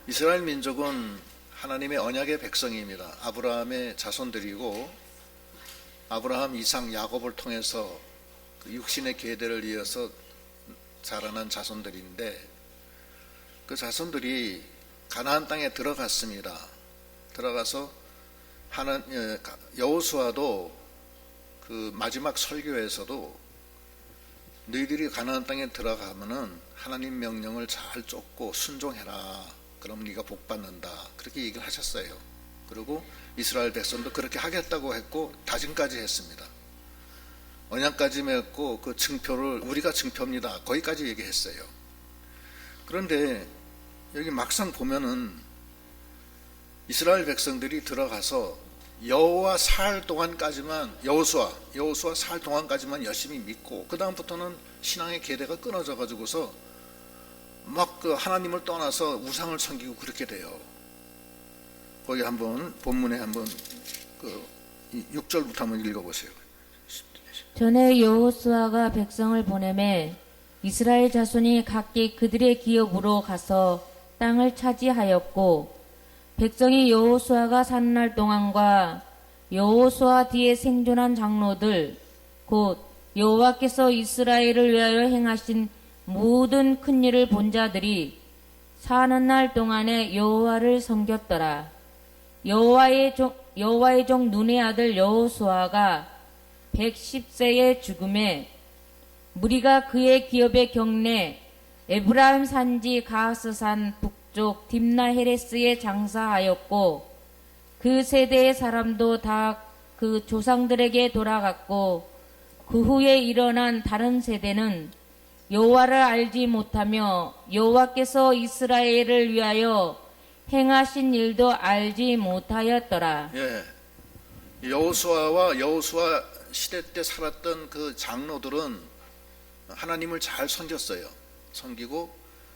이스라엘 민족은 하나님의 언약의 백성입니다. 아브라함의 자손들이고 아브라함, 이삭, 야곱을 통해서 그 육신의 계대를 이어서 자라난 자손들인데 그 자손들이 가나안 땅에 들어갔습니다. 들어가서 여호수아도 그 마지막 설교에서도 너희들이 가나안 땅에 들어가면은 하나님 명령을 잘 쫓고 순종해라. 그럼 네가 복 받는다. 그렇게 얘기를 하셨어요. 그리고 이스라엘 백성도 그렇게 하겠다고 했고 다짐까지 했습니다. 언약까지 맺고 그 증표를 우리가 증표입니다. 거기까지 얘기했어요. 그런데 여기 막상 보면은 이스라엘 백성들이 들어가서 여호와 살 동안까지만 여호수아 살 동안까지만 열심히 믿고 그 다음부터는 신앙의 계대가 끊어져 가지고서 막 그 하나님을 떠나서 우상을 섬기고 그렇게 돼요. 거기 한번 본문에 한번 그 6절부터 한번 읽어보세요. 전에 여호수아가 백성을 보내매 이스라엘 자손이 각기 그들의 기업으로 가서 땅을 차지하였고 백성이 여호수아가 사는 날 동안과 여호수아 뒤에 생존한 장로들 곧 여호와께서 이스라엘을 위하여 행하신 모든 큰 일을 본 자들이 사는 날 동안에 여호와를 섬겼더라. 여호와의 종 눈의 아들 여호수아가 110세에 죽음에 무리가 그의 기업의 경내 에브라임 산지 가하스산 북쪽 딥나헤레스에 장사하였고 그 세대의 사람도 다 그 조상들에게 돌아갔고 그 후에 일어난 다른 세대는 여호와를 알지 못하며 여호와께서 이스라엘을 위하여 행하신 일도 알지 못하였더라. 예, 여호수아 시대 때 살았던 그 장로들은 하나님을 잘 섬겼어요. 섬기고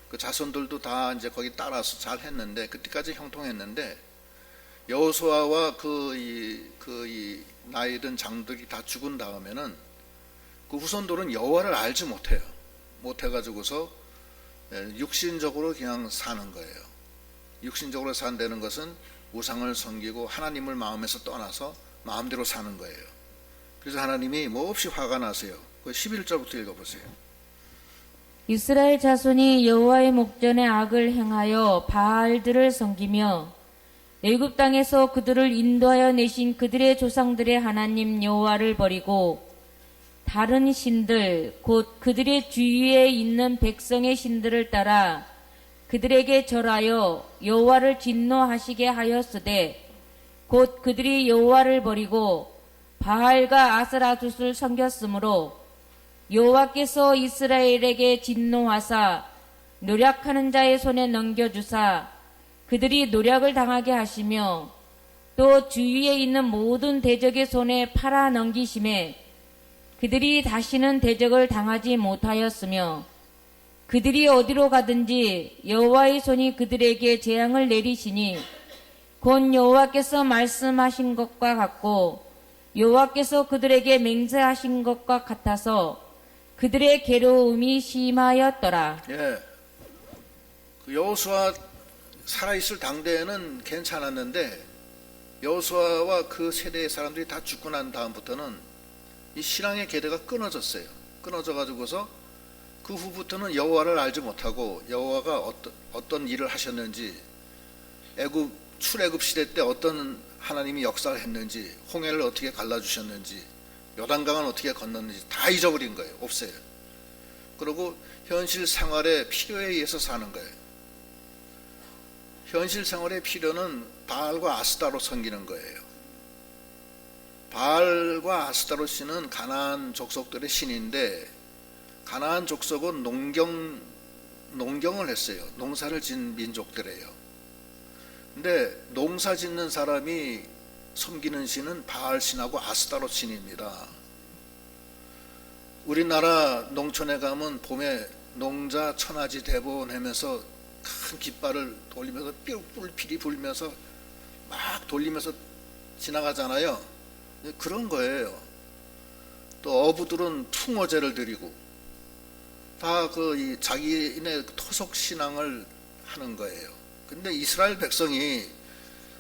그 자손들도 다 이제 거기 따라서 잘 했는데 그때까지 형통했는데 여호수아와 그 나이 든 장들이 다 죽은 다음에는 그 후손들은 여호와를 알지 못해요. 못해가지고서 육신적으로 그냥 사는 거예요. 육신적으로 산다는 것은 우상을 섬기고 하나님을 마음에서 떠나서 마음대로 사는 거예요. 그래서 하나님이 몹시 화가 나세요. 그 11절부터 읽어보세요. 이스라엘 자손이 여호와의 목전에 악을 행하여 바알들을 섬기며 애굽 땅에서 그들을 인도하여 내신 그들의 조상들의 하나님 여호와를 버리고 다른 신들 곧 그들의 주위에 있는 백성의 신들을 따라 그들에게 절하여 여호와를 진노하시게 하였으되 곧 그들이 여호와를 버리고 바알과 아스라두스를 섬겼으므로 여호와께서 이스라엘에게 진노하사 노력하는 자의 손에 넘겨주사 그들이 노력을 당하게 하시며 또 주위에 있는 모든 대적의 손에 팔아 넘기심에 그들이 다시는 대적을 당하지 못하였으며 그들이 어디로 가든지 여호와의 손이 그들에게 재앙을 내리시니 곧 여호와께서 말씀하신 것과 같고 여호와께서 그들에게 맹세하신 것과 같아서 그들의 괴로움이 심하였더라. 예, 그 여호수아 살아있을 당대에는 괜찮았는데 여호수아와 그 세대의 사람들이 다 죽고 난 다음부터는 이 신앙의 계대가 끊어졌어요. 끊어져 가지고서 그 후부터는 여호와를 알지 못하고 여호와가 어떤 일을 하셨는지 출애굽 시대 때 어떤 하나님이 역사를 했는지 홍해를 어떻게 갈라주셨는지 요단강을 어떻게 건넜는지 다 잊어버린 거예요. 없어요. 그리고 현실 생활의 필요에 의해서 사는 거예요. 현실 생활의 필요는 바알과 아스타로 섬기는 거예요. 바알과 아스타로 신은 가나안 족속들의 신인데 가나안 족속은 농경을 했어요. 농사를 짓는 민족들이에요. 근데 농사 짓는 사람이 섬기는 신은 바알 신하고 아스타롯 신입니다. 우리나라 농촌에 가면 봄에 농자 천하지 대보하면서 큰 깃발을 돌리면서 뿔필이 불면서 막 돌리면서 지나가잖아요. 그런 거예요. 또 어부들은 풍어제를 드리고 다 자기네 토속 신앙을 하는 거예요. 근데 이스라엘 백성이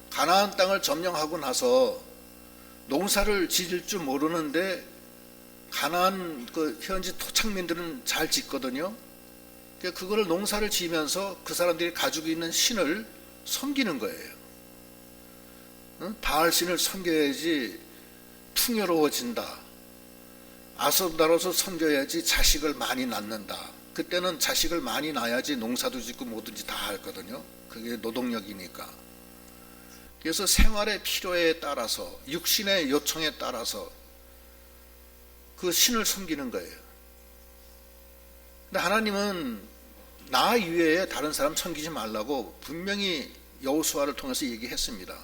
가나안 땅을 점령하고 나서 농사를 지을 줄 모르는데 가나안 그 현지 토착민들은 잘 짓거든요. 그러니까 그거를 농사를 지으면서 그 사람들이 가지고 있는 신을 섬기는 거예요. 바알 신을 섬겨야지 풍요로워진다. 아스로다로서 섬겨야지 자식을 많이 낳는다. 그때는 자식을 많이 낳아야지 농사도 짓고 뭐든지 다 하거든요. 그게 노동력이니까. 그래서 생활의 필요에 따라서, 육신의 요청에 따라서 그 신을 섬기는 거예요. 근데 하나님은 나 이외에 다른 사람 섬기지 말라고 분명히 여호수아를 통해서 얘기했습니다.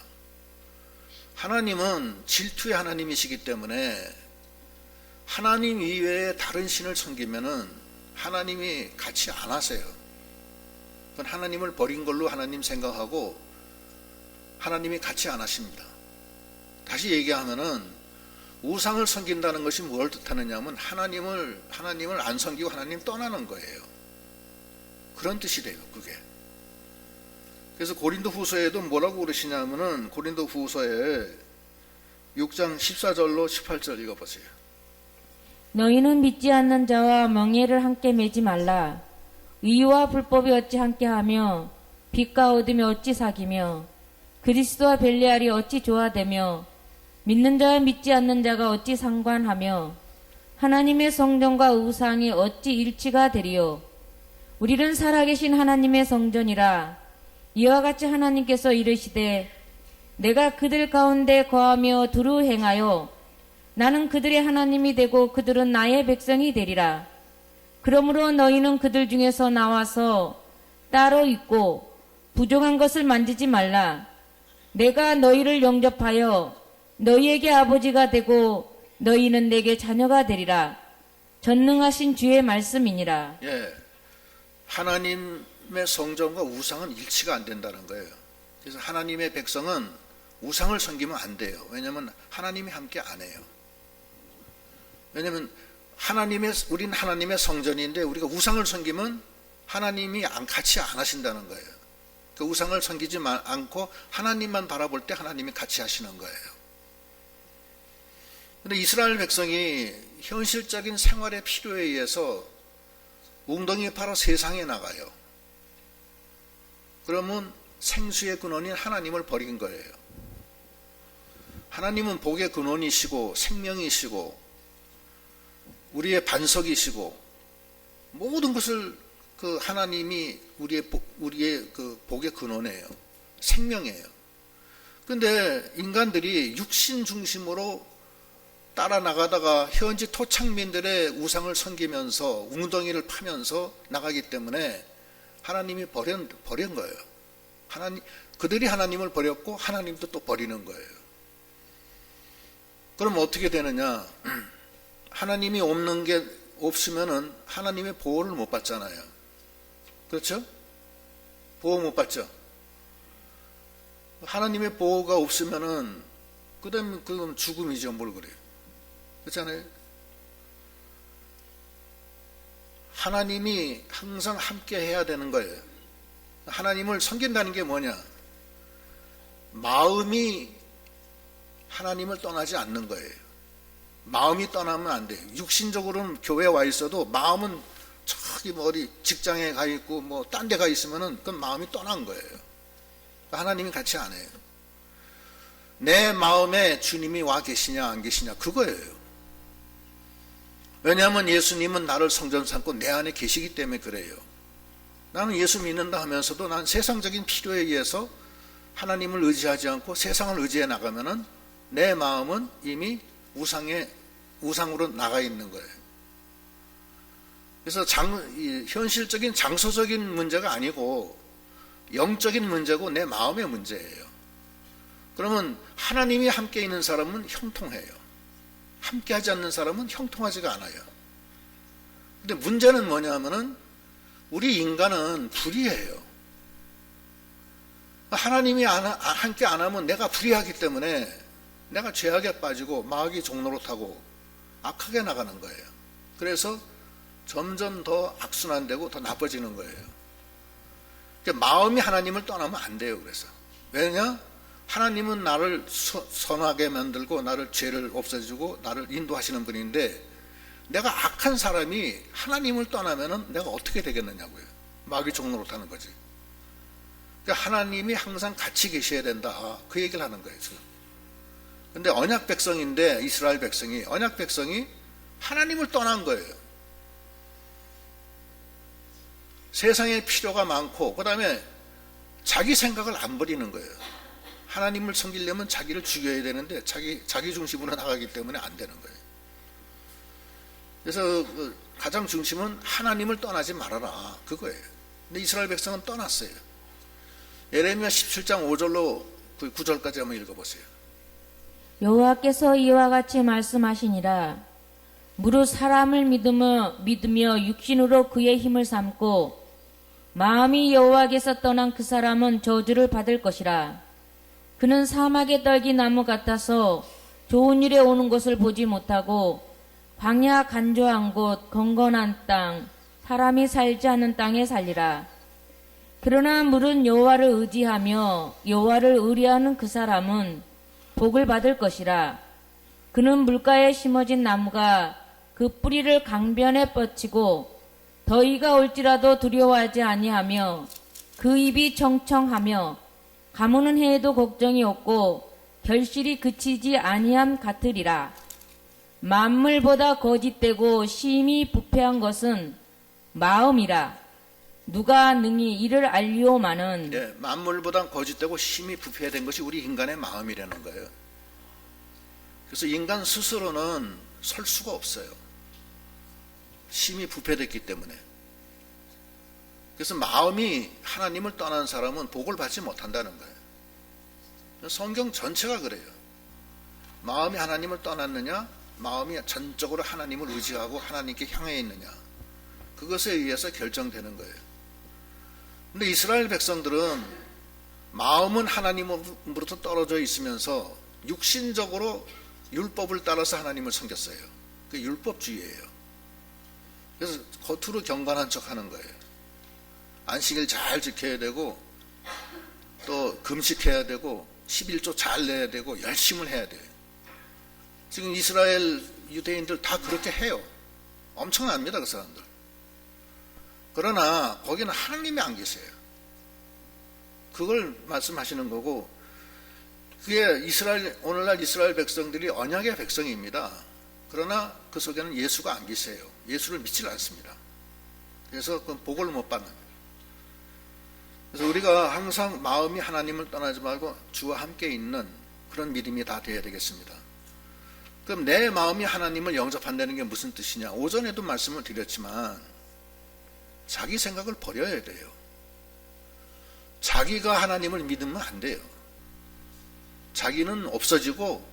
하나님은 질투의 하나님이시기 때문에 하나님 이외에 다른 신을 섬기면은 하나님이 같이 안 하세요. 그건 하나님을 버린 걸로 하나님 생각하고 하나님이 같이 안 하십니다. 다시 얘기하면은 우상을 섬긴다는 것이 뭘 뜻하느냐면 하나님을 안 섬기고 하나님 떠나는 거예요. 그런 뜻이 돼요, 그게. 그래서 고린도 후서에도 뭐라고 그러시냐면은 고린도 후서에 6장 14절로 18절 읽어보세요. 너희는 믿지 않는 자와 멍에를 함께 매지 말라. 의와 불법이 어찌 함께하며 빛과 어둠이 어찌 사귀며 그리스도와 벨리알이 어찌 조화되며 믿는 자와 믿지 않는 자가 어찌 상관하며 하나님의 성전과 우상이 어찌 일치가 되리요. 우리는 살아계신 하나님의 성전이라. 이와 같이 하나님께서 이르시되 내가 그들 가운데 거하며 두루 행하여 나는 그들의 하나님이 되고 그들은 나의 백성이 되리라. 그러므로 너희는 그들 중에서 나와서 따로 있고 부정한 것을 만지지 말라. 내가 너희를 영접하여 너희에게 아버지가 되고 너희는 내게 자녀가 되리라. 전능하신 주의 말씀이니라. 예, 하나님의 성전과 우상은 일치가 안 된다는 거예요. 그래서 하나님의 백성은 우상을 섬기면 안 돼요. 왜냐하면 하나님이 함께 안 해요. 왜냐하면 우린 하나님의 성전인데 우리가 우상을 섬기면 하나님이 같이 안 하신다는 거예요. 그 우상을 섬기지 않고 하나님만 바라볼 때 하나님이 같이 하시는 거예요. 그런데 이스라엘 백성이 현실적인 생활의 필요에 의해서 웅덩이 팔아 세상에 나가요. 그러면 생수의 근원인 하나님을 버린 거예요. 하나님은 복의 근원이시고 생명이시고 우리의 반석이시고 모든 것을 그 하나님이 우리의 그 복의 근원이에요. 생명이에요. 근데 인간들이 육신 중심으로 따라 나가다가 현지 토착민들의 우상을 섬기면서 웅덩이를 파면서 나가기 때문에 하나님이 버린 거예요. 그들이 하나님을 버렸고 하나님도 또 버리는 거예요. 그럼 어떻게 되느냐? 하나님이 없으면은 하나님의 보호를 못 받잖아요. 그렇죠? 보호 못 받죠? 하나님의 보호가 없으면은 그건 죽음이죠. 뭘 그래요? 그렇잖아요. 하나님이 항상 함께 해야 되는 거예요. 하나님을 섬긴다는 게 뭐냐? 마음이 하나님을 떠나지 않는 거예요. 마음이 떠나면 안 돼요. 육신적으로는 교회에 와 있어도 마음은 저기 어디 직장에 가 있고 뭐 딴 데 가 있으면은 그건 마음이 떠난 거예요. 하나님이 같이 안 해요. 내 마음에 주님이 와 계시냐 안 계시냐 그거예요. 왜냐하면 예수님은 나를 성전 삼고 내 안에 계시기 때문에 그래요. 나는 예수 믿는다 하면서도 난 세상적인 필요에 의해서 하나님을 의지하지 않고 세상을 의지해 나가면은 내 마음은 이미 우상으로 나가 있는 거예요. 그래서 현실적인 장소적인 문제가 아니고 영적인 문제고 내 마음의 문제예요. 그러면 하나님이 함께 있는 사람은 형통해요. 함께 하지 않는 사람은 형통하지가 않아요. 근데 문제는 뭐냐면은 우리 인간은 불의해요. 하나님이 함께 안 하면 내가 불의하기 때문에 내가 죄악에 빠지고 마귀 종로로 타고 악하게 나가는 거예요. 그래서 점점 더 악순환되고 더 나빠지는 거예요. 그러니까 마음이 하나님을 떠나면 안 돼요. 그래서 왜냐? 하나님은 나를 선하게 만들고 나를 죄를 없애주고 나를 인도하시는 분인데 내가 악한 사람이 하나님을 떠나면은 내가 어떻게 되겠느냐고요. 마귀 종로로 타는 거지. 그러니까 하나님이 항상 같이 계셔야 된다. 그 얘기를 하는 거예요. 근데 언약 백성인데 이스라엘 백성이 언약 백성이 하나님을 떠난 거예요. 세상에 필요가 많고 그 다음에 자기 생각을 안 버리는 거예요. 하나님을 섬기려면 자기를 죽여야 되는데 자기 중심으로 나가기 때문에 안 되는 거예요. 그래서 가장 중심은 하나님을 떠나지 말아라 그거예요. 근데 이스라엘 백성은 떠났어요. 예레미야 17장 5절로 9절까지 한번 읽어보세요. 여호와께서 이와 같이 말씀하시니라. 무릇 사람을 믿으며 육신으로 그의 힘을 삼고 마음이 여호와께서 떠난 그 사람은 저주를 받을 것이라. 그는 사막에 떨기 나무 같아서 좋은 일에 오는 것을 보지 못하고 광야 간조한 곳 건건한 땅 사람이 살지 않는 땅에 살리라. 그러나 물은 여호와를 의지하며 여호와를 의뢰하는 그 사람은 복을 받을 것이라. 그는 물가에 심어진 나무가 그 뿌리를 강변에 뻗치고 더위가 올지라도 두려워하지 아니하며 그 입이 청청하며 가무는 해에도 걱정이 없고 결실이 그치지 아니함 같으리라. 만물보다 거짓되고 심히 부패한 것은 마음이라. 누가 능히 이를 알리오마는. 네, 만물보다 거짓되고 심히 부패된 것이 우리 인간의 마음이라는 거예요. 그래서 인간 스스로는 설 수가 없어요. 심히 부패됐기 때문에. 그래서 마음이 하나님을 떠난 사람은 복을 받지 못한다는 거예요. 성경 전체가 그래요. 마음이 하나님을 떠났느냐, 마음이 전적으로 하나님을 의지하고 하나님께 향해 있느냐, 그것에 의해서 결정되는 거예요. 근데 이스라엘 백성들은 마음은 하나님으로부터 떨어져 있으면서 육신적으로 율법을 따라서 하나님을 섬겼어요. 그 율법주의예요. 그래서 겉으로 경건한 척 하는 거예요. 안식일 잘 지켜야 되고 또 금식해야 되고 11조 잘 내야 되고 열심을 해야 돼요. 지금 이스라엘 유대인들 다 그렇게 해요. 엄청납니다, 그 사람들. 그러나 거기는 하나님이 안 계세요. 그걸 말씀하시는 거고, 그게 오늘날 이스라엘 백성들이 언약의 백성입니다. 그러나 그 속에는 예수가 안 계세요. 예수를 믿지 않습니다. 그래서 그 복을 못 받는. 그래서 우리가 항상 마음이 하나님을 떠나지 말고 주와 함께 있는 그런 믿음이 다 되어야 되겠습니다. 그럼 내 마음이 하나님을 영접한다는 게 무슨 뜻이냐? 오전에도 말씀을 드렸지만 자기 생각을 버려야 돼요. 자기가 하나님을 믿으면 안 돼요. 자기는 없어지고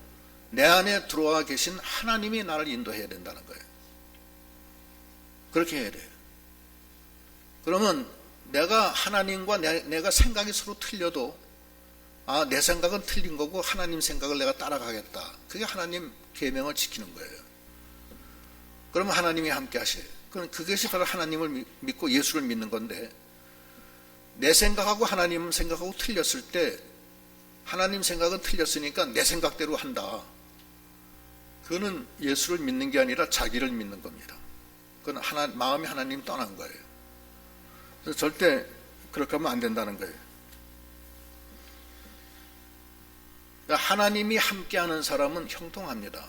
내 안에 들어와 계신 하나님이 나를 인도해야 된다는 거예요. 그렇게 해야 돼요. 그러면 내가 하나님과 내가 생각이 서로 틀려도 내 생각은 틀린 거고 하나님 생각을 내가 따라가겠다. 그게 하나님 계명을 지키는 거예요. 그러면 하나님이 함께 하셔요. 그럼 그것이 바로 하나님을 믿고 예수를 믿는 건데, 내 생각하고 하나님 생각하고 틀렸을 때 하나님 생각은 틀렸으니까 내 생각대로 한다. 그거는 예수를 믿는 게 아니라 자기를 믿는 겁니다. 그건 마음이 하나님 떠난 거예요. 그래서 절대 그렇게 하면 안 된다는 거예요. 하나님이 함께하는 사람은 형통합니다.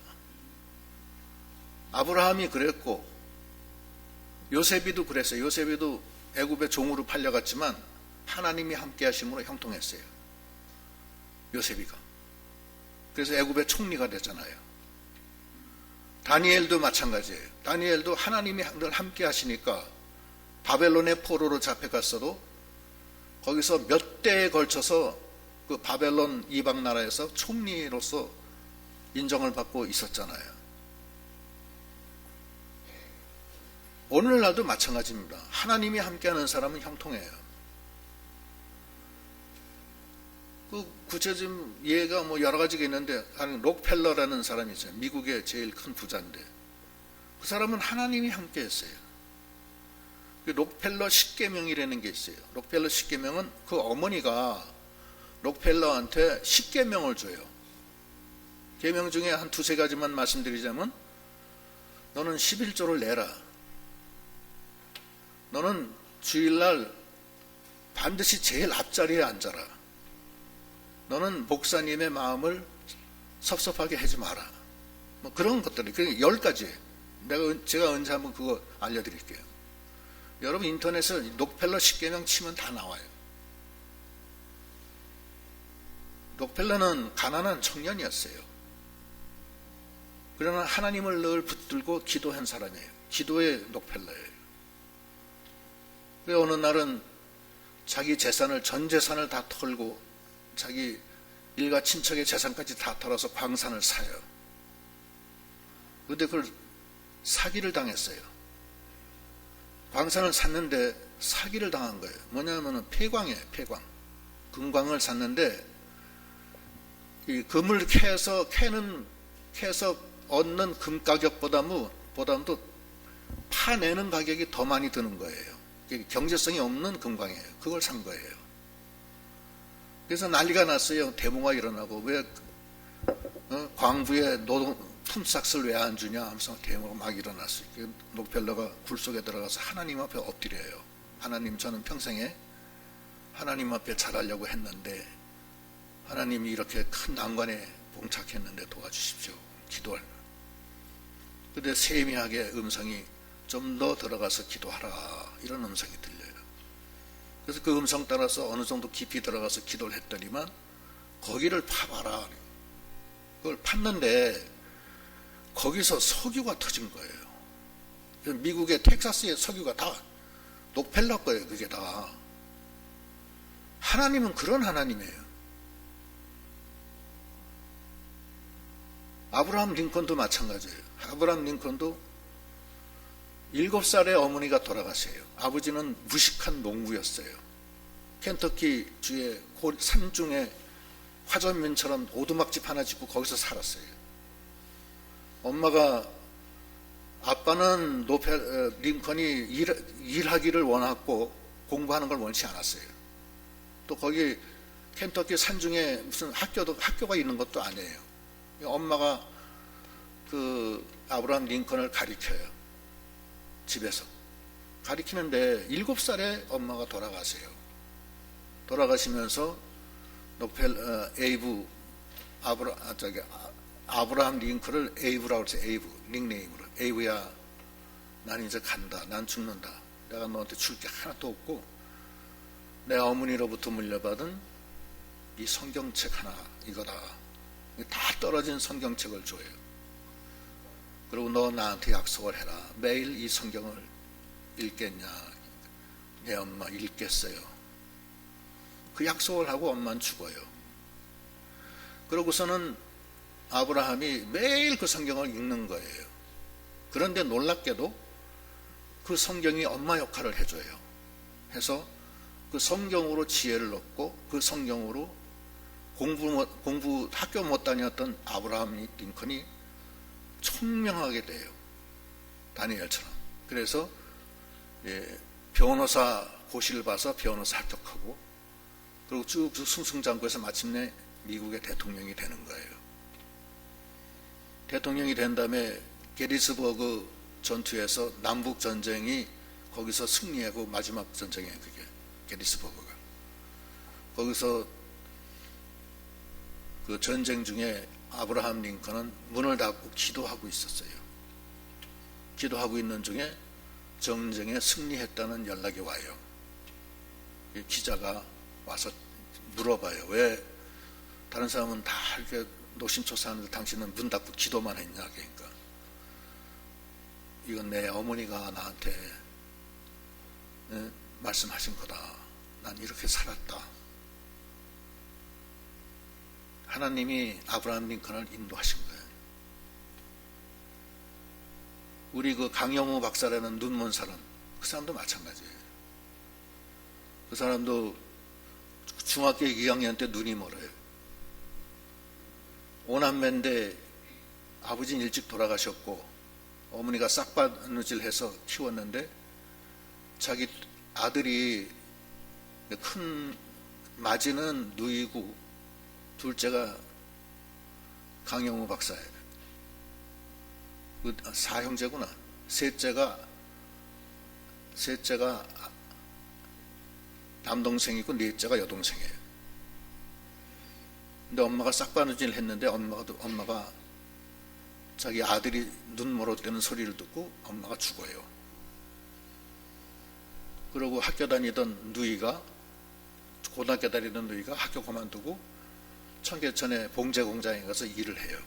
아브라함이 그랬고 요셉이도 그랬어요. 요셉이도 애굽의 종으로 팔려갔지만 하나님이 함께하심으로 형통했어요. 요셉이가. 그래서 애굽의 총리가 됐잖아요. 다니엘도 마찬가지예요. 다니엘도 하나님이 늘 함께 하시니까 바벨론의 포로로 잡혀갔어도 거기서 몇 대에 걸쳐서 그 바벨론 이방 나라에서 총리로서 인정을 받고 있었잖아요. 오늘날도 마찬가지입니다. 하나님이 함께하는 사람은 형통해요. 그 구체적인 예가 뭐 여러 가지가 있는데, 록펠러라는 사람이 있어요. 미국의 제일 큰 부자인데 그 사람은 하나님이 함께했어요. 그 록펠러 십계명이라는 게 있어요. 록펠러 십계명은 그 어머니가 록펠러한테 십계명을 줘요. 계명 중에 한 두세 가지만 말씀드리자면, 너는 11조를 내라. 너는 주일날 반드시 제일 앞자리에 앉아라. 너는 목사님의 마음을 섭섭하게 하지 마라. 뭐 그런 것들이, 그게 10가지. 제가 언제 한번 그거 알려드릴게요. 여러분 인터넷에 록펠러 십계명 치면 다 나와요. 록펠러는 가난한 청년이었어요. 그러나 하나님을 늘 붙들고 기도한 사람이에요. 기도의 록펠러예요. 어느 날은 자기 재산을, 전 재산을 다 털고 자기 일가 친척의 재산까지 다 털어서 광산을 사요. 그런데 그걸 사기를 당했어요. 광산을 샀는데 사기를 당한 거예요. 뭐냐면은 폐광이에요. 폐광. 금광을 샀는데 이 금을 캐서 얻는 금 가격보다도 파내는 가격이 더 많이 드는 거예요. 경제성이 없는 금광이에요. 그걸 산 거예요. 그래서 난리가 났어요. 데모가 일어나고, 왜 광부에 품삯을 왜 안 주냐 하면서 데모가 막 일어났어요. 록펠러가 굴 속에 들어가서 하나님 앞에 엎드려요. 하나님, 저는 평생에 하나님 앞에 잘하려고 했는데 하나님이 이렇게 큰 난관에 봉착했는데 도와주십시오. 기도할. 근데 세미하게 음성이, 좀 더 들어가서 기도하라, 이런 음성이 들려요. 그래서 그 음성 따라서 어느 정도 깊이 들어가서 기도를 했더니만 거기를 파봐라. 그걸 팠는데 거기서 석유가 터진 거예요. 미국의 텍사스의 석유가 다 록펠러 거예요. 그게 다. 하나님은 그런 하나님이에요. 아브라함 링컨도 마찬가지예요. 아브라함 링컨도 7살의 어머니가 돌아가세요. 아버지는 무식한 농부였어요. 켄터키 주의 산중에 화전민처럼 오두막집 하나 짓고 거기서 살았어요. 엄마가, 아빠는 링컨이 일하기를 원했고 공부하는 걸 원치 않았어요. 또 거기 켄터키 산중에 무슨 학교가 있는 것도 아니에요. 엄마가 그 아브라함 링컨을 가리켜요. 집에서 가리키는데 7살에 엄마가 돌아가세요. 돌아가시면서 아브라함 링컨을 에이브라고 했어요. 에이브, 닉네임으로. 에이브야, 난 이제 간다. 난 죽는다. 내가 너한테 줄 게 하나도 없고 내 어머니로부터 물려받은 이 성경책 하나, 이거다. 다 떨어진 성경책을 줘요. 그리고 너 나한테 약속을 해라. 매일 이 성경을 읽겠냐. 내 엄마 읽겠어요. 그 약속을 하고 엄마는 죽어요. 그러고서는 아브라함이 매일 그 성경을 읽는 거예요. 그런데 놀랍게도 그 성경이 엄마 역할을 해줘요. 해서 그 성경으로 지혜를 얻고 그 성경으로 학교 못 다녔던 아브라함 링컨이 총명하게 돼요. 다니엘처럼. 그래서 변호사 고시를 봐서 변호사 합격하고, 그리고 쭉 승승장구해서 마침내 미국의 대통령이 되는 거예요. 대통령이 된 다음에 게리스버그 전투에서 남북 전쟁이 거기서 승리하고 마지막 전쟁이에요. 그게 게리스버그가. 거기서 그 전쟁 중에 아브라함 링컨은 문을 닫고 기도하고 있었어요. 기도하고 있는 중에 전쟁에 승리했다는 연락이 와요. 기자가 와서 물어봐요. 왜 다른 사람은 다 이렇게 노심초사하는데 당신은 문 닫고 기도만 했냐. 그러니까 이건 내 어머니가 나한테 말씀하신 거다. 난 이렇게 살았다. 하나님이 아브라함 링컨을 인도하신 거예요. 우리 그 강영우 박사라는 눈먼 사람, 그 사람도 마찬가지예요. 그 사람도 중학교 2학년 때 눈이 멀어요. 오남매인데 아버지는 일찍 돌아가셨고 어머니가 싹바느질 해서 키웠는데 자기 아들이 큰 마지는 누이고 둘째가 강영우 박사예요. 사형제구나. 셋째가 남동생이고 넷째가 여동생이에요. 근데 엄마가 싹바느질 했는데 엄마가 자기 아들이 눈 멀어뜨리는 소리를 듣고 엄마가 죽어요. 그러고 학교 다니던 누이가, 고등학교 다니던 누이가 학교 그만두고 청계천에 봉제 공장에 가서 일을 해요.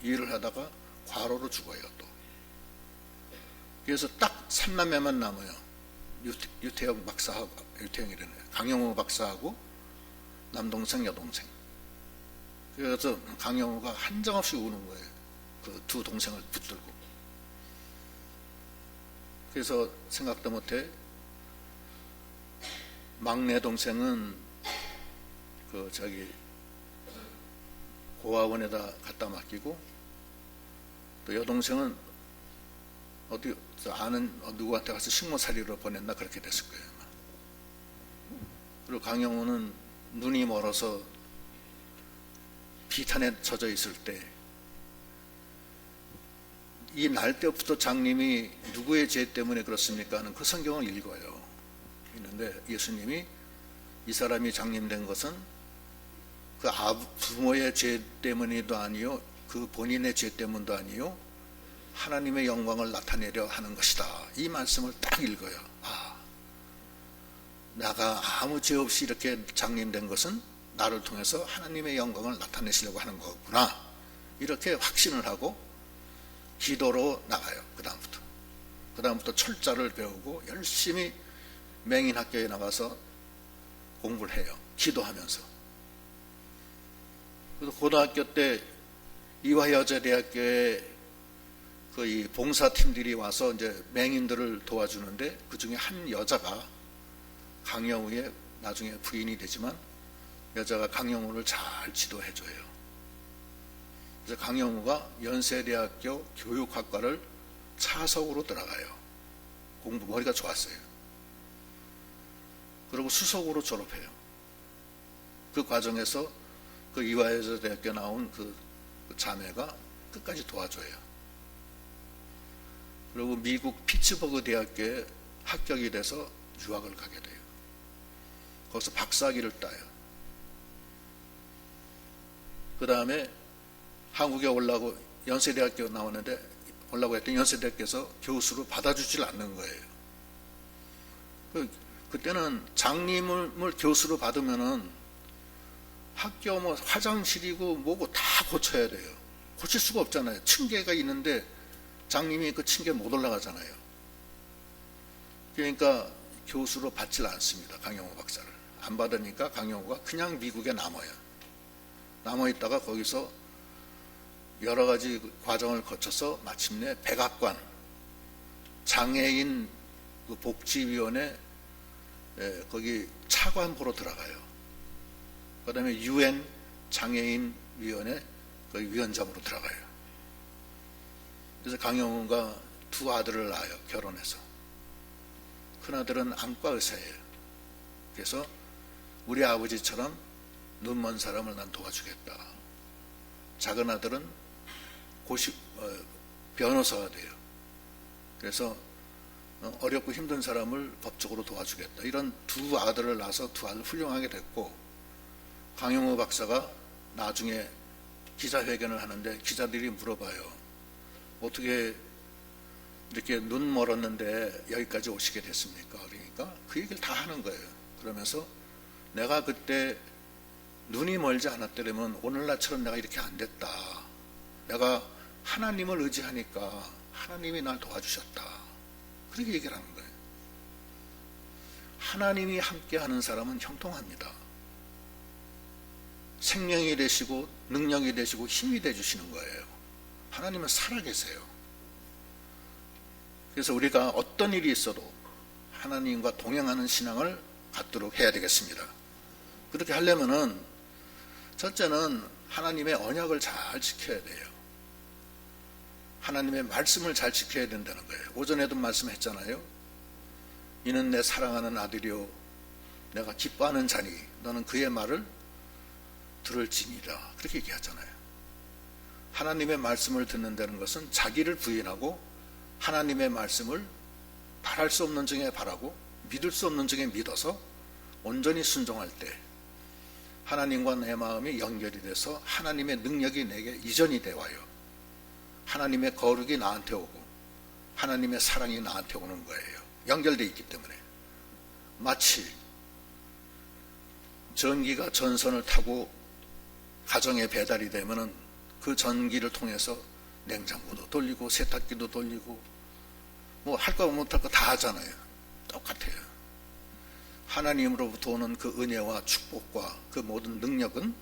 일을 하다가 과로로 죽어요. 또 그래서 딱 3남매만 남아요. 유태영 박사하고, 유태영이라네, 강영우 박사하고 남동생 여동생. 그래서 강영우가 한정없이 우는 거예요. 그 두 동생을 붙들고. 그래서 생각도 못해 막내 동생은 그 고아원에다 갖다 맡기고, 또 여동생은 어디 아는 누구한테 가서 식모살이로 보냈나 그렇게 됐을 거예요. 그리고 강영우는 눈이 멀어서 비탄에 젖어 있을 때, 이 날 때부터 장님이 누구의 죄 때문에 그렇습니까 하는 그 성경을 읽어요. 있는데 예수님이 이 사람이 장님된 것은 그 부모의 죄 때문이도 아니요, 그 본인의 죄 때문도 아니요, 하나님의 영광을 나타내려 하는 것이다. 이 말씀을 딱 읽어요. 아, 나가 아무 죄 없이 이렇게 장님된 것은 나를 통해서 하나님의 영광을 나타내시려고 하는 거구나. 이렇게 확신을 하고 기도로 나가요. 그 다음부터 철자를 배우고 열심히 맹인학교에 나가서 공부를 해요. 기도하면서. 그래서 고등학교 때 이화여자대학교에 그 이 봉사팀들이 와서 이제 맹인들을 도와주는데, 그 중에 한 여자가 강영우의 나중에 부인이 되지만, 여자가 강영우를 잘 지도해줘요. 그래서 강영우가 연세대학교 교육학과를 차석으로 들어가요. 머리가 좋았어요. 그리고 수석으로 졸업해요. 그 과정에서 그 이화여자대학교 나온 그 자매가 끝까지 도와줘요. 그리고 미국 피츠버그 대학교에 합격이 돼서 유학을 가게 돼요. 거기서 박사학위를 따요. 그 다음에 한국에 올라고 연세대학교 나오는데, 올라고 했더니 연세대학교에서 교수로 받아주질 않는 거예요. 그때는 장님을 교수로 받으면은 학교 화장실이고 뭐고 다 고쳐야 돼요. 고칠 수가 없잖아요. 층계가 있는데 장님이 그 층계 못 올라가잖아요. 그러니까 교수로 받질 않습니다. 강영우 박사를. 안 받으니까 강영우가 그냥 미국에 남아요. 남아있다가 거기서 여러 가지 과정을 거쳐서 마침내 백악관 장애인 그 복지위원회 거기 차관보로 들어가요. 그 다음에 UN 장애인위원회 거기 위원장으로 들어가요. 그래서 강영우가 두 아들을 낳아요. 결혼해서. 큰아들은 안과 의사예요. 그래서 우리 아버지처럼 눈먼 사람을 난 도와주겠다. 작은 아들은 변호사가 돼요. 그래서 어렵고 힘든 사람을 법적으로 도와주겠다. 이런 두 아들을 낳아서 두 아들 훌륭하게 됐고, 강영우 박사가 나중에 기자회견을 하는데 기자들이 물어봐요. 어떻게 이렇게 눈 멀었는데 여기까지 오시게 됐습니까? 그러니까 그 얘기를 다 하는 거예요. 그러면서 내가 그때 눈이 멀지 않았더라면 오늘날처럼 내가 이렇게 안 됐다. 내가 하나님을 의지하니까 하나님이 날 도와주셨다. 그렇게 얘기를 하는 거예요. 하나님이 함께하는 사람은 형통합니다. 생명이 되시고 능력이 되시고 힘이 되주시는 거예요. 하나님은 살아계세요. 그래서 우리가 어떤 일이 있어도 하나님과 동행하는 신앙을 갖도록 해야 되겠습니다. 그렇게 하려면은 첫째는 하나님의 언약을 잘 지켜야 돼요. 하나님의 말씀을 잘 지켜야 된다는 거예요. 오전에도 말씀했잖아요. 이는 내 사랑하는 아들이요 내가 기뻐하는 자니 너는 그의 말을 들을지니라. 그렇게 얘기하잖아요. 하나님의 말씀을 듣는다는 것은 자기를 부인하고 하나님의 말씀을 바랄 수 없는 중에 바라고 믿을 수 없는 중에 믿어서 온전히 순종할 때 하나님과 내 마음이 연결이 돼서 하나님의 능력이 내게 이전이 돼 와요. 하나님의 거룩이 나한테 오고 하나님의 사랑이 나한테 오는 거예요. 연결되어 있기 때문에. 마치 전기가 전선을 타고 가정에 배달이 되면은 그 전기를 통해서 냉장고도 돌리고 세탁기도 돌리고 뭐 할 거 못할 거 다 하잖아요. 똑같아요. 하나님으로부터 오는 그 은혜와 축복과 그 모든 능력은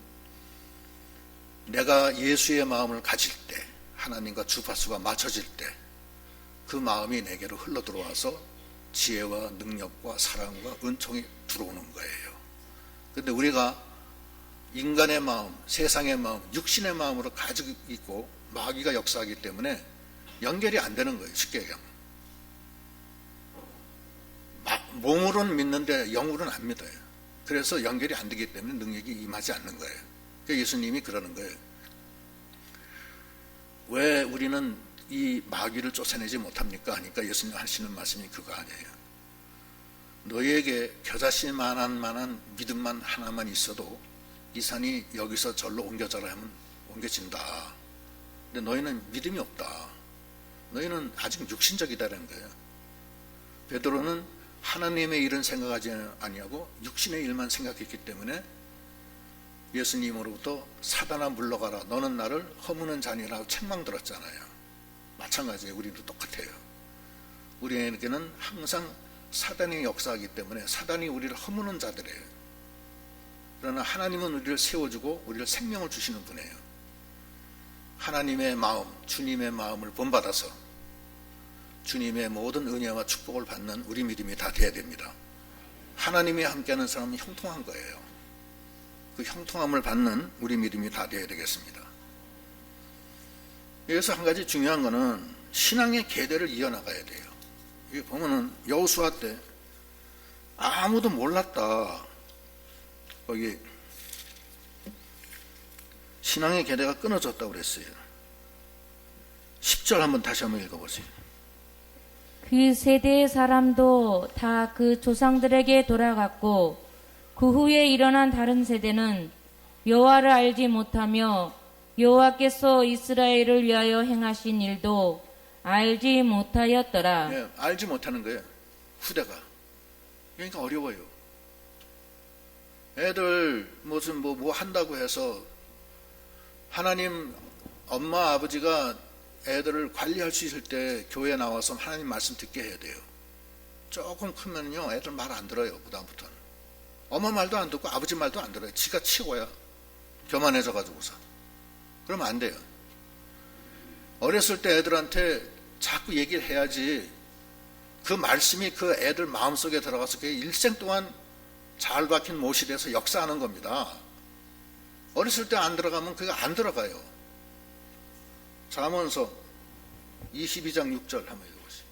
내가 예수의 마음을 가질 때, 하나님과 주파수가 맞춰질 때 그 마음이 내게로 흘러 들어와서 지혜와 능력과 사랑과 은총이 들어오는 거예요. 그런데 우리가 인간의 마음, 세상의 마음, 육신의 마음으로 가지고 있고 마귀가 역사하기 때문에 연결이 안 되는 거예요. 쉽게 얘기하면. 몸으로는 믿는데 영으로는 안 믿어요. 그래서 연결이 안 되기 때문에 능력이 임하지 않는 거예요. 그러니까 예수님이 그러는 거예요. 왜 우리는 이 마귀를 쫓아내지 못합니까? 하니까 예수님 하시는 말씀이 그거 아니에요. 너희에게 겨자씨 만한 믿음만 하나만 있어도 이 산이 여기서 절로 옮겨져라 하면 옮겨진다. 근데 너희는 믿음이 없다. 너희는 아직 육신적이다라는 거예요. 베드로는 하나님의 일은 생각하지 아니하고 육신의 일만 생각했기 때문에 예수님으로부터 사단아 물러가라. 너는 나를 허무는 자니라고 책망 들었잖아요. 마찬가지예요. 우리도 똑같아요. 우리에게는 항상 사단이 역사하기 때문에 사단이 우리를 허무는 자들이에요. 그러나 하나님은 우리를 세워주고 우리를 생명을 주시는 분이에요. 하나님의 마음, 주님의 마음을 본받아서 주님의 모든 은혜와 축복을 받는 우리 믿음이 다 돼야 됩니다. 하나님이 함께하는 사람은 형통한 거예요. 그 형통함을 받는 우리 믿음이 다 돼야 되겠습니다. 여기서 한 가지 중요한 거는 신앙의 계대를 이어나가야 돼요. 여기 보면은 여호수아 때 아무도 몰랐다. 거기 신앙의 계대가 끊어졌다고 그랬어요. 10절 한번 다시 한번 읽어보세요. 그 세대의 사람도 다 그 조상들에게 돌아갔고 그 후에 일어난 다른 세대는 여호와를 알지 못하며 여호와께서 이스라엘을 위하여 행하신 일도 알지 못하였더라. 네, 알지 못하는 거예요. 후대가. 그러니까 어려워요. 애들 무슨 뭐 한다고 해서 하나님 엄마 아버지가 애들을 관리할 수 있을 때 교회에 나와서 하나님 말씀 듣게 해야 돼요. 조금 크면요 애들 말 안 들어요. 그다음부터는 엄마 말도 안 듣고 아버지 말도 안 들어요. 지가 치고야 교만해져 가지고서. 그러면 안 돼요. 어렸을 때 애들한테 자꾸 얘기를 해야지 그 말씀이 그 애들 마음속에 들어가서 그게 일생 동안 잘 박힌 못이 돼서 역사하는 겁니다. 어렸을 때 안 들어가면 그게 안 들어가요. 잠언서 22장 6절 한번 읽어보세요.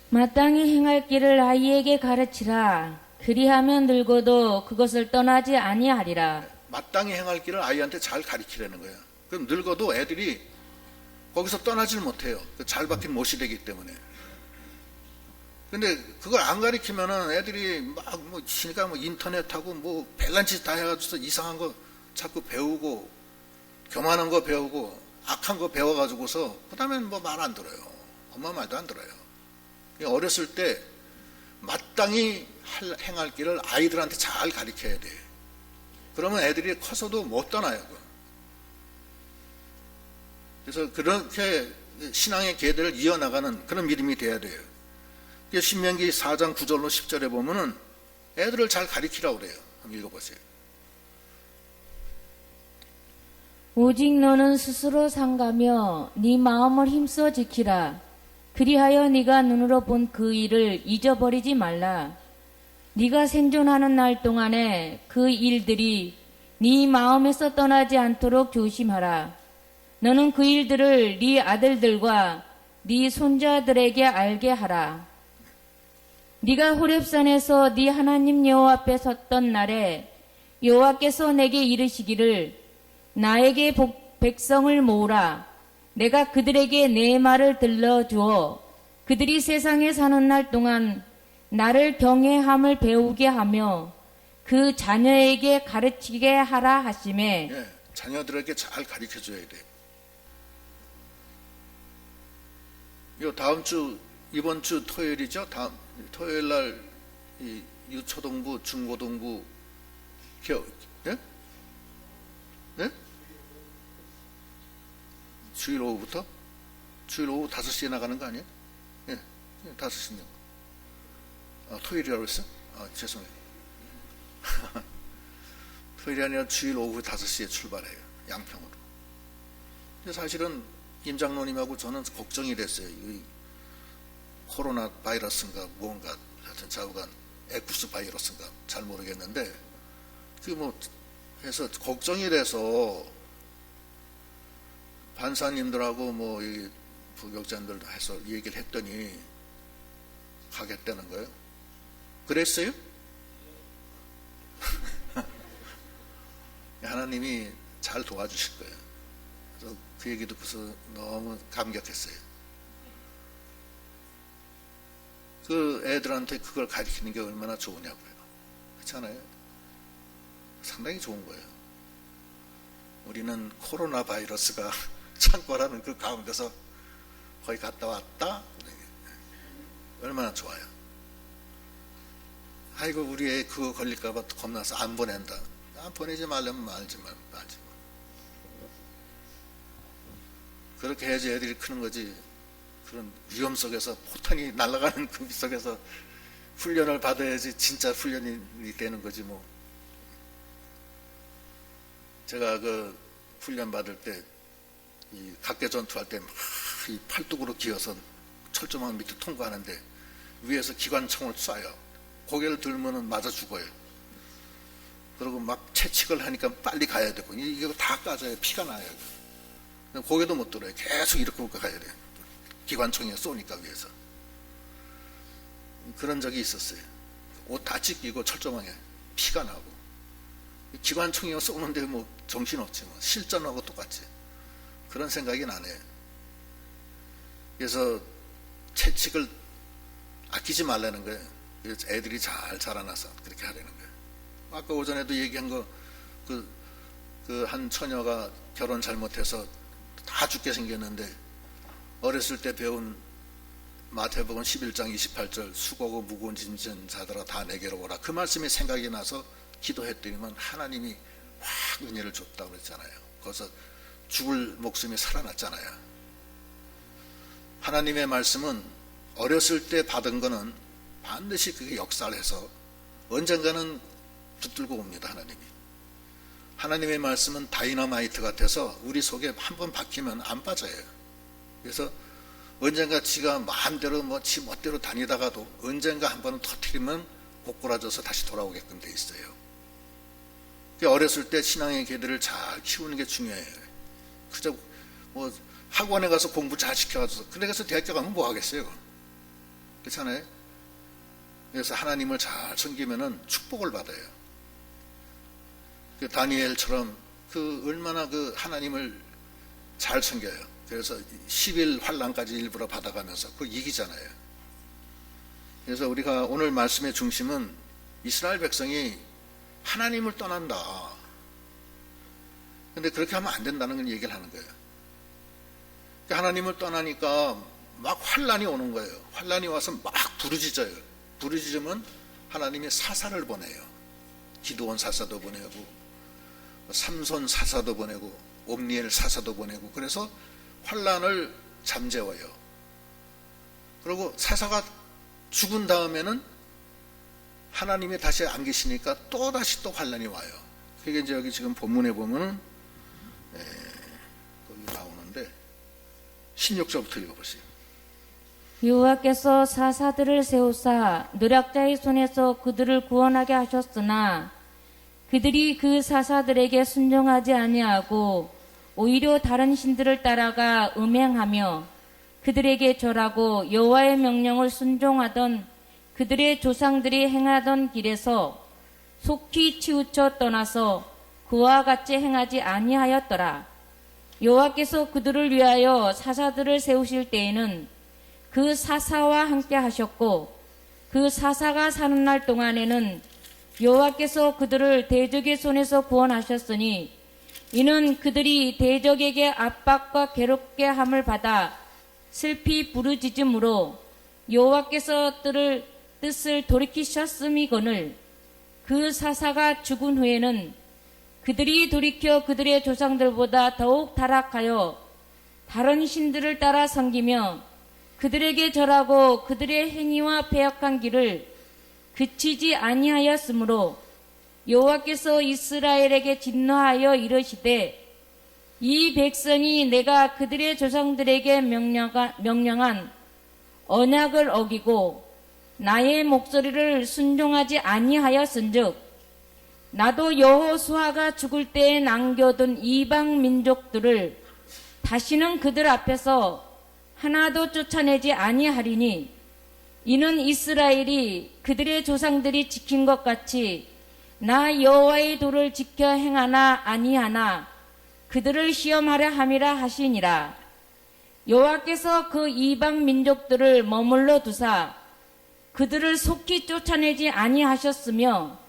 마땅히 행할 길을 아이에게 가르치라. 그리하면 늙어도 그것을 떠나지 아니하리라. 마땅히 행할 길을 아이한테 잘 가르치라는 거예요. 그럼 늙어도 애들이 거기서 떠나질 못해요. 잘 박힌 못이 되기 때문에. 근데 그걸 안 가르치면은 애들이 막 뭐 지니까 뭐 인터넷하고 뭐 별난 짓 다 해가지고 이상한 거 자꾸 배우고 교만한 거 배우고 악한 거 배워가지고서 그 다음엔 뭐 말 안 들어요. 엄마 말도 안 들어요. 어렸을 때 마땅히 행할 길을 아이들한테 잘 가르쳐야 돼. 그러면 애들이 커서도 못 떠나요. 그래서 그렇게 신앙의 계대를 이어나가는 그런 믿음이 돼야 돼요. 신명기 4장 9절로 10절에 보면은 애들을 잘 가르치라고 그래요. 한번 읽어보세요. 오직 너는 스스로 상가며 네 마음을 힘써 지키라. 그리하여 네가 눈으로 본 그 일을 잊어버리지 말라. 네가 생존하는 날 동안에 그 일들이 네 마음에서 떠나지 않도록 조심하라. 너는 그 일들을 네 아들들과 네 손자들에게 알게 하라. 네가 호렙산에서 네 하나님 여호와 앞에 섰던 날에 여호와께서 내게 이르시기를 나에게 백성을 모으라. 내가 그들에게 내 말을 들려주어 그들이 세상에 사는 날 동안 나를 경외함을 배우게 하며 그 자녀에게 가르치게 하라 하시매. 예, 자녀들에게 잘 가르쳐줘야 돼. 요 다음 주, 이번 주 토요일이죠. 다음 토요일 날 이 유초등부, 중고등부 예? 예? 주일 오후부터? 주일 오후 5시에 나가는 거 아니에요? 예, 5시인데. 토요일이라고 했어? 죄송해요. 토요일이 아니라 주일 오후 5시에 출발해요. 양평으로. 근데 사실은 임 장로님하고 저는 걱정이 됐어요. 이 코로나 바이러스인가 뭔가 하여튼 좌우간 에쿠스 바이러스인가 잘 모르겠는데 그 뭐 해서 걱정이 돼서 반사님들하고 뭐 이 부교육자님들도 해서 얘기를 했더니 가겠다는 거예요. 그랬어요? 하나님이 잘 도와주실 거예요. 그래서 그 얘기 듣고서 너무 감격했어요. 그 애들한테 그걸 가르치는 게 얼마나 좋으냐고요. 그렇잖아요. 상당히 좋은 거예요. 우리는 코로나 바이러스가 창궐하는 그 가운데서 거의 갔다 왔다? 얼마나 좋아요. 아이고 우리 애 그거 걸릴까봐 겁나서 안 보낸다. 보내지 말려면 말지 마. 그렇게 해야지 애들이 크는 거지. 그런 위험 속에서 포탄이 날아가는 그 속에서 훈련을 받아야지 진짜 훈련이 되는 거지 뭐. 제가 그 훈련 받을 때 이 각계 전투할 때 막 이 팔뚝으로 기어서 철조망 밑에 통과하는데 위에서 기관총을 쏴요. 고개를 들면은 맞아 죽어요. 그리고 막 채찍을 하니까 빨리 가야 되고 이거 다 까져요. 피가 나요. 고개도 못 들어요. 계속 이렇게 가야 돼요. 기관총이 쏘니까 위에서. 그런 적이 있었어요. 옷 다 찢기고 철조망에 피가 나고 기관총이 쏘는데 뭐 정신없지 뭐 실전하고 똑같지. 그런 생각이 나네요. 그래서 채찍을 아끼지 말라는 거예요. 그래서 애들이 잘 자라나서 그렇게 하려는 거예요. 아까 오전에도 얘기한 거 그 한 처녀가 결혼 잘못해서 다 죽게 생겼는데 어렸을 때 배운 마태복음 11장 28절 수고하고 무거운 짐진 자들아 다 내게로 오라. 그 말씀이 생각이 나서 기도했더니만 하나님이 확 은혜를 줬다고 그랬잖아요. 거기서 죽을 목숨이 살아났잖아요. 하나님의 말씀은 어렸을 때 받은 거는 반드시 그게 역사를 해서 언젠가는 붙들고 옵니다. 하나님의 말씀은 다이너마이트 같아서 우리 속에 한번 박히면 안 빠져요. 그래서 언젠가 지가 마음대로 뭐 지 멋대로 다니다가도 언젠가 한번 터뜨리면 고꾸라져서 다시 돌아오게끔 돼 있어요. 어렸을 때 신앙의 개들을 잘 키우는 게 중요해요. 그저 뭐 학원에 가서 공부 잘 시켜가지고 근데 가서 대학교 가면 뭐 하겠어요? 그렇잖아요. 그래서 하나님을 잘 섬기면은 축복을 받아요. 그 다니엘처럼 그 얼마나 그 하나님을 잘 섬겨요. 그래서 10일 환란까지 일부러 받아가면서 그걸 이기잖아요. 그래서 우리가 오늘 말씀의 중심은 이스라엘 백성이 하나님을 떠난다. 근데 그렇게 하면 안 된다는 걸 얘기를 하는 거예요. 하나님을 떠나니까 막 환란이 오는 거예요. 환란이 와서 막 부르짖어요. 부르짖으면 하나님이 사사를 보내요. 기드온 사사도 보내고 삼손 사사도 보내고 옴니엘 사사도 보내고 그래서 환란을 잠재워요. 그리고 사사가 죽은 다음에는 하나님이 다시 안 계시니까 또 다시 또 환란이 와요. 그게 이제 여기 지금 본문에 보면은 거기 나오는데 16절부터 읽어보세요. 여호와께서 사사들을 세우사 노략자의 손에서 그들을 구원하게 하셨으나 그들이 그 사사들에게 순종하지 아니하고 오히려 다른 신들을 따라가 음행하며 그들에게 절하고 여호와의 명령을 순종하던 그들의 조상들이 행하던 길에서 속히 치우쳐 떠나서 그와 같이 행하지 아니하였더라. 여호와께서 그들을 위하여 사사들을 세우실 때에는 그 사사와 함께 하셨고 그 사사가 사는 날 동안에는 여호와께서 그들을 대적의 손에서 구원하셨으니 이는 그들이 대적에게 압박과 괴롭게 함을 받아 슬피 부르짖음으로 여호와께서 뜻을 돌이키셨음이거늘 그 사사가 죽은 후에는 그들이 돌이켜 그들의 조상들보다 더욱 타락하여 다른 신들을 따라 섬기며 그들에게 절하고 그들의 행위와 패역한 길을 그치지 아니하였으므로 여호와께서 이스라엘에게 진노하여 이르시되 이 백성이 내가 그들의 조상들에게 명령한 언약을 어기고 나의 목소리를 순종하지 아니하였은즉 나도 여호수아가 죽을 때에 남겨둔 이방 민족들을 다시는 그들 앞에서 하나도 쫓아내지 아니하리니 이는 이스라엘이 그들의 조상들이 지킨 것 같이 나 여호와의 도를 지켜 행하나 아니하나 그들을 시험하려 함이라 하시니라. 여호와께서 그 이방 민족들을 머물러 두사 그들을 속히 쫓아내지 아니하셨으며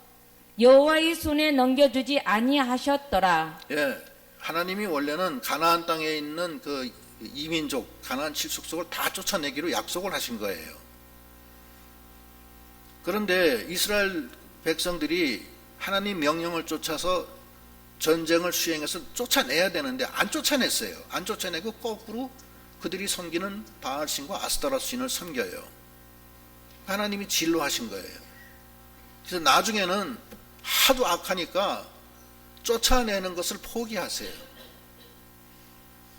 여호와의 손에 넘겨주지 아니하셨더라. 예, 하나님이 원래는 가나안 땅에 있는 그 이민족, 가나안 칠족속을 다 쫓아내기로 약속을 하신 거예요. 그런데 이스라엘 백성들이 하나님 명령을 쫓아서 전쟁을 수행해서 쫓아내야 되는데 안 쫓아냈어요. 안 쫓아내고 거꾸로 그들이 섬기는 바알신과 아스타라 신을 섬겨요. 하나님이 진노하신 거예요. 그래서 나중에는 하도 악하니까 쫓아내는 것을 포기하세요.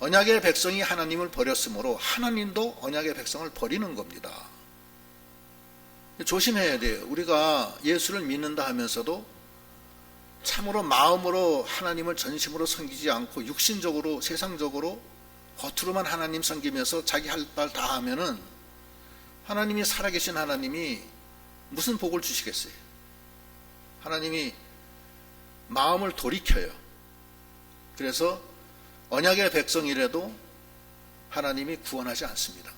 언약의 백성이 하나님을 버렸으므로 하나님도 언약의 백성을 버리는 겁니다. 조심해야 돼요. 우리가 예수를 믿는다 하면서도 참으로 마음으로 하나님을 전심으로 섬기지 않고 육신적으로 세상적으로 겉으로만 하나님 섬기면서 자기 할 말 다 하면은 하나님이 살아계신 하나님이 무슨 복을 주시겠어요? 하나님이 마음을 돌이켜요. 그래서 언약의 백성이라도 하나님이 구원하지 않습니다.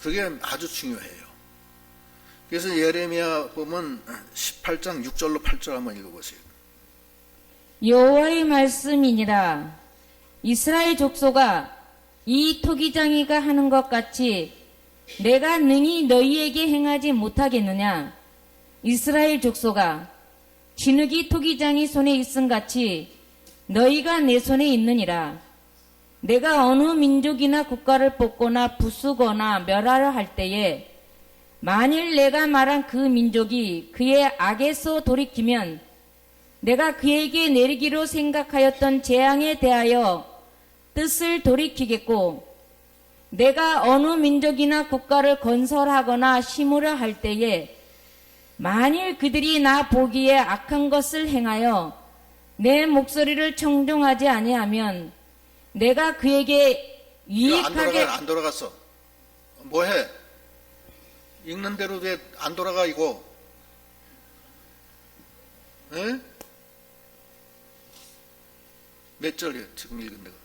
그게 아주 중요해요. 그래서 예레미야 보면 18장 6절로 8절 한번 읽어보세요. 여호와의 말씀이니라. 이스라엘 족속아, 이 토기장이가 하는 것 같이 내가 능히 너희에게 행하지 못하겠느냐? 이스라엘 족속아, 진흙이 토기장이 손에 있음 같이 너희가 내 손에 있느니라. 내가 어느 민족이나 국가를 뽑거나 부수거나 멸하려 할 때에 만일 내가 말한 그 민족이 그의 악에서 돌이키면 내가 그에게 내리기로 생각하였던 재앙에 대하여 뜻을 돌이키겠고 내가 어느 민족이나 국가를 건설하거나 심으려 할 때에 만일 그들이 나 보기에 악한 것을 행하여 내 목소리를 청종하지 아니하면 내가 그에게 유익하게 안 돌아갔어. 뭐해? 읽는 대로 왜 안 돌아가 이거? 에? 몇 절이에요? 지금 읽은 데가?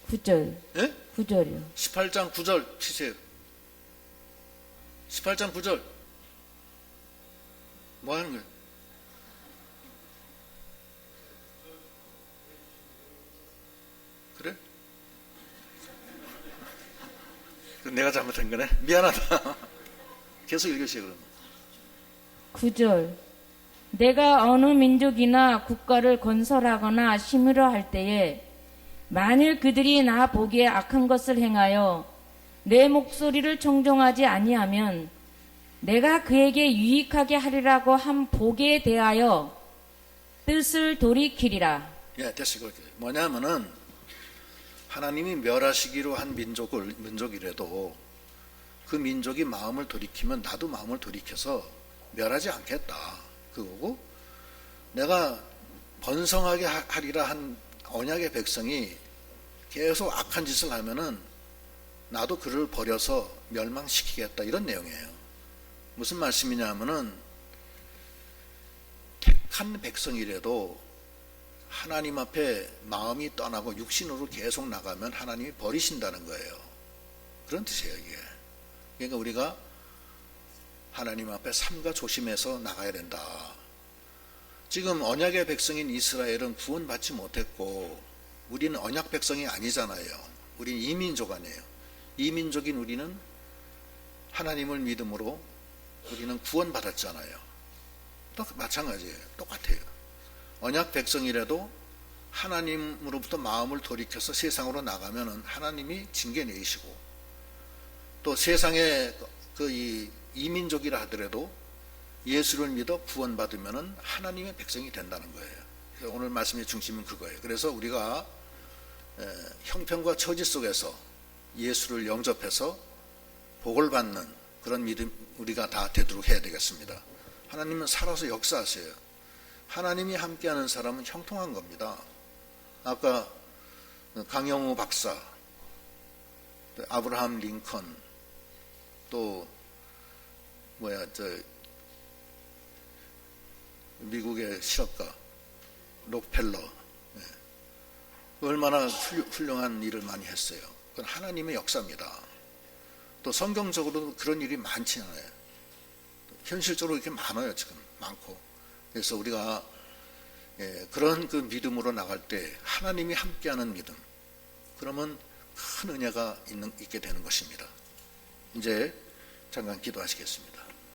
9절. 예? 9절이요. 18장 9절 치세요. 18장 9절. 뭐 하는 거예요? 그래? 내가 잘못한 거네? 미안하다. 계속 읽으세요, 그러면. 9절. 내가 어느 민족이나 국가를 건설하거나 심으려 할 때에 만일 그들이 나 보기에 악한 것을 행하여 내 목소리를 청종하지 아니하면 내가 그에게 유익하게 하리라고 한 복에 대하여 뜻을 돌이키리라. 예, 됐어요. 뭐냐면은 하나님이 멸하시기로 한 민족이라도 그 민족이 마음을 돌이키면 나도 마음을 돌이켜서 멸하지 않겠다. 그거고 내가 번성하게 하리라 한 언약의 백성이 계속 악한 짓을 하면은 나도 그를 버려서 멸망시키겠다. 이런 내용이에요. 무슨 말씀이냐 하면은 택한 백성이라도 하나님 앞에 마음이 떠나고 육신으로 계속 나가면 하나님이 버리신다는 거예요. 그런 뜻이에요, 이게. 그러니까 우리가 하나님 앞에 삼가 조심해서 나가야 된다. 지금 언약의 백성인 이스라엘은 구원받지 못했고 우리는 언약 백성이 아니잖아요. 우리는 이민족 아니에요. 이민족인 우리는 하나님을 믿음으로 우리는 구원받았잖아요. 또 마찬가지예요. 똑같아요. 언약 백성이라도 하나님으로부터 마음을 돌이켜서 세상으로 나가면은 하나님이 징계 내리시고, 또 세상에 이 이민족이라 하더라도 예수를 믿어 구원받으면은 하나님의 백성이 된다는 거예요. 그래서 오늘 말씀의 중심은 그거예요. 그래서 우리가 형편과 처지 속에서 예수를 영접해서 복을 받는 그런 믿음 우리가 다 되도록 해야 되겠습니다. 하나님은 살아서 역사하세요. 하나님이 함께하는 사람은 형통한 겁니다. 아까 강영우 박사, 아브라함 링컨, 또 미국의 실업가 록펠러, 얼마나 훌륭한 일을 많이 했어요. 그건 하나님의 역사입니다. 또 성경적으로도 그런 일이 많지 않아요. 현실적으로 이렇게 많아요. 지금 많고. 그래서 우리가 그런 그 믿음으로 나갈 때 하나님이 함께하는 믿음, 그러면 큰 은혜가 있게 되는 것입니다. 이제 잠깐 기도하시겠습니다.